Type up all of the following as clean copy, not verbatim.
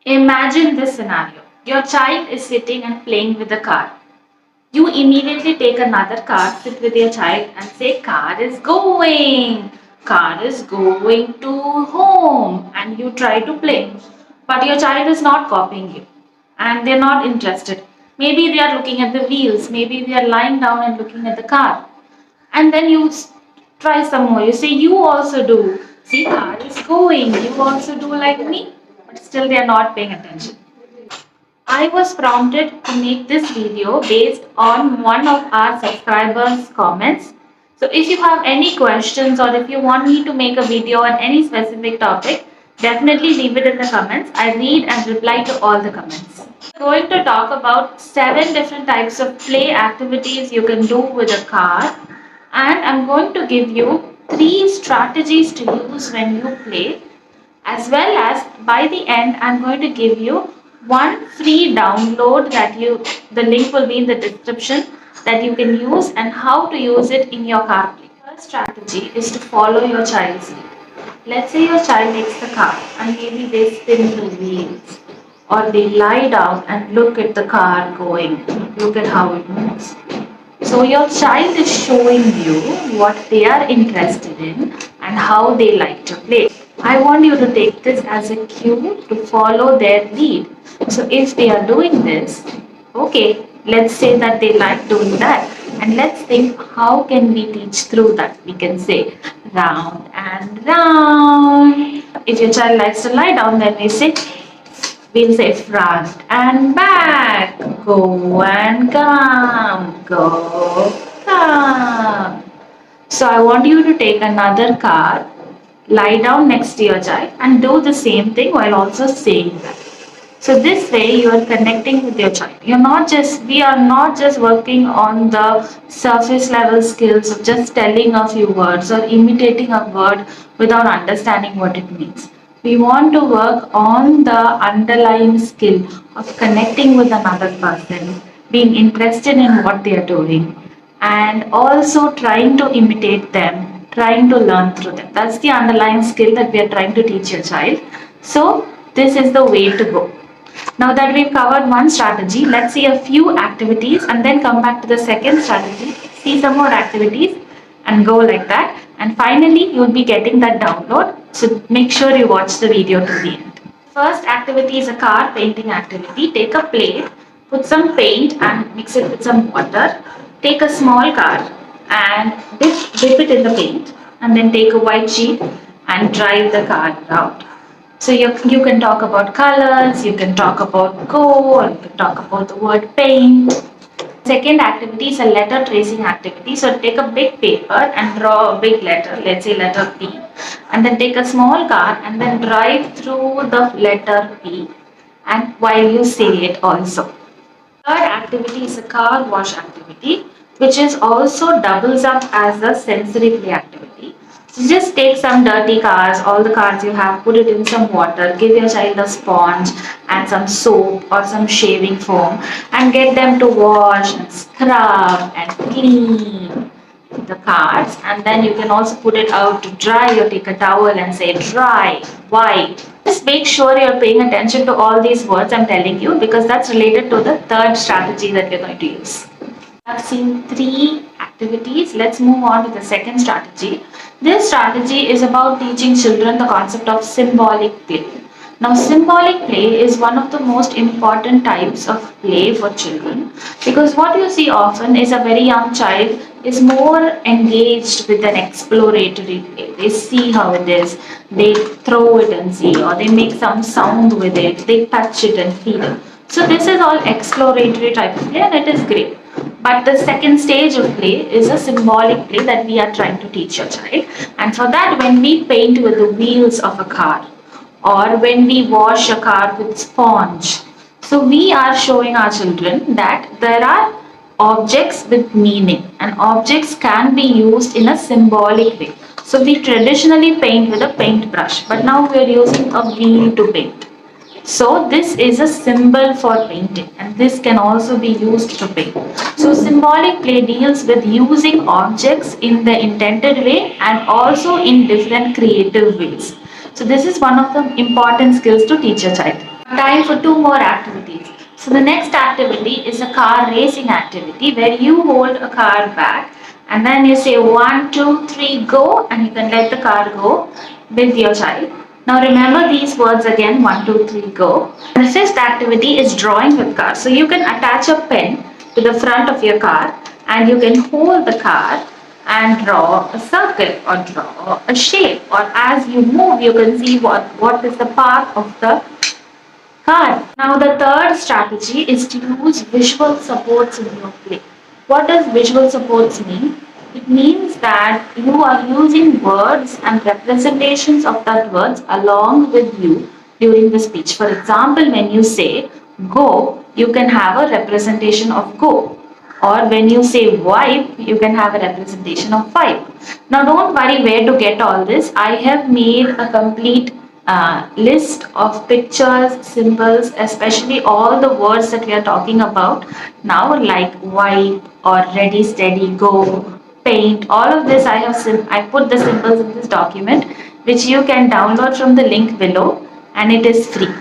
Imagine this scenario. Your child is sitting and playing with a car. You immediately take another car, sit with your child and say, car is going. Car is going to home. And you try to play. But your child is not copying you. And they're not interested. Maybe they are looking at the wheels. Maybe they are lying down and looking at the car. And then you try some more. You say, you also do. See, car is going. You also do like me. But still they are not paying attention. I was prompted to make this video based on one of our subscribers' comments. So if you have any questions or if you want me to make a video on any specific topic, definitely leave it in the comments. I read and reply to all the comments. I'm going to talk about 7 different types of play activities you can do with a car, and I'm going to give you 3 strategies to use when you play, as well as by the end I'm going to give you one free download that the link will be in the description, that you can use and how to use it in your car play. First strategy is to follow your child's lead. Let's say your child takes the car and maybe they spin the wheels or they lie down and look at the car going, look at how it moves. So your child is showing you what they are interested in and how they like to play. I want you to take this as a cue to follow their lead. So if they are doing this, okay, let's say that they like doing that. And let's think, how can we teach through that? We can say round and round. If your child likes to lie down, then we'll say front and back, go and come. So I want you to take another card, lie down next to your child and do the same thing while also saying that. So this way you are connecting with your child. We are not just working on the surface level skills of just telling a few words or imitating a word without understanding what it means. We want to work on the underlying skill of connecting with another person, being interested in what they are doing, and also trying to imitate them, trying to learn through them. That's the underlying skill that we are trying to teach your child. So this is the way to go. Now that we've covered one strategy, let's see a few activities and then come back to the second strategy, see some more activities and go like that. And finally, you'll be getting that download. So make sure you watch the video to the end. First activity is a car painting activity. Take a plate, put some paint and mix it with some water. Take a small car and dip it in the paint, and then take a white sheet and drive the car around. So you can talk about colors, you can talk about go, or you can talk about the word paint. Second activity is a letter tracing activity. So take a big paper and draw a big letter, let's say letter P, and then take a small car and then drive through the letter P, and while you say it also. Third activity is a car wash activity, which is also doubles up as a sensory play activity. So just take some dirty cars, all the cars you have, put it in some water, give your child a sponge and some soap or some shaving foam and get them to wash and scrub and clean the cars, and then you can also put it out to dry or take a towel and say dry, white. Just make sure you're paying attention to all these words I'm telling you, because that's related to the third strategy that we're going to use. I've seen 3 activities. Let's move on to the second strategy. This strategy is about teaching children the concept of symbolic play. Now, symbolic play is one of the most important types of play for children, because what you see often is a very young child is more engaged with an exploratory play. They see how it is, they throw it and see, or they make some sound with it, they touch it and feel it. So this is all exploratory type of play and it is great. But the second stage of play is a symbolic play that we are trying to teach your child. And for that, when we paint with the wheels of a car, or when we wash a car with sponge, so we are showing our children that there are objects with meaning and objects can be used in a symbolic way. So we traditionally paint with a paintbrush, but now we are using a wheel to paint. So this is a symbol for painting, and this can also be used to paint. So symbolic play deals with using objects in the intended way and also in different creative ways. So this is one of the important skills to teach a child. Time for two more activities. So the next activity is a car racing activity where you hold a car back and then you say 1, 2, 3, go, and you can let the car go with your child. Now remember these words again: 1, 2, 3, go. And the fifth activity is drawing with car. So you can attach a pen to the front of your car and you can hold the car and draw a circle or draw a shape, or as you move you can see what is the path of the car. Now the third strategy is to use visual supports in your play. What does visual supports mean? It means that you are using words and representations of that words along with you during the speech. For example, when you say go, you can have a representation of go. Or when you say wipe, you can have a representation of wipe. Now don't worry where to get all this. I have made a complete list of pictures, symbols, especially all the words that we are talking about now, like wipe or ready, steady, go, paint. All of this I put the symbols in this document, which you can download from the link below, and it is free.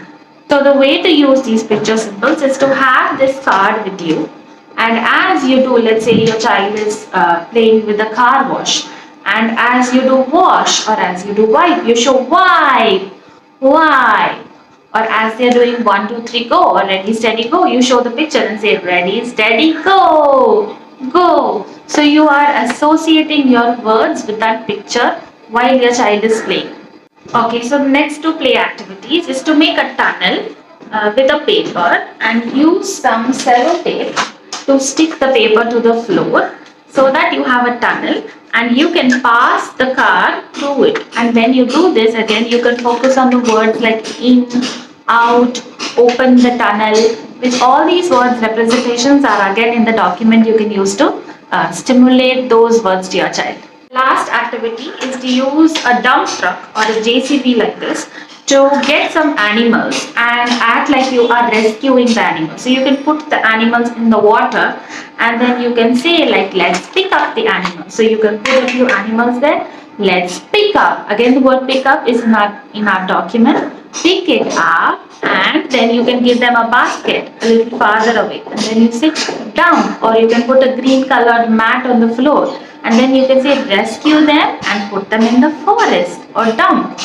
So the way to use these picture symbols is to have this card with you, and as you do, let's say your child is playing with the car wash, and as you do wash or as you do wipe, you show wipe, wipe. Or as they are doing 1, 2, 3, go, or ready, steady, go, you show the picture and say ready, steady, go, go. So you are associating your words with that picture while your child is playing. Okay, so the next two play activities is to make a tunnel with a paper and use some sellotape to stick the paper to the floor so that you have a tunnel and you can pass the car through it. And when you do this, again you can focus on the words like in, out, open the tunnel, which all these words representations are again in the document. You can use to stimulate those words to your child. Last activity is to use a dump truck or a JCB like this to get some animals and act like you are rescuing the animals. So you can put the animals in the water and then you can say like, let's pick up the animals. So you can put a few animals there. Let's pick up. Again, the word pick up is in our document. Pick it up, and then you can give them a basket a little farther away, and then you sit down, or you can put a green colored mat on the floor, and then you can say rescue them and put them in the forest or dump.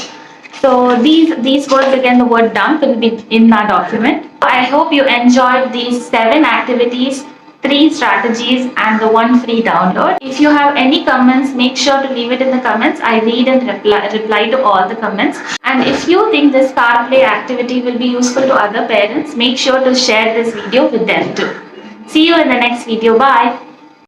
So these words, again the word dump will be in our document. I hope you enjoyed these 7 activities, 3 strategies and the 1 free download. If you have any comments, make sure to leave it in the comments. I read and reply to all the comments. And if you think this car play activity will be useful to other parents, make sure to share this video with them too. See you in the next video. Bye.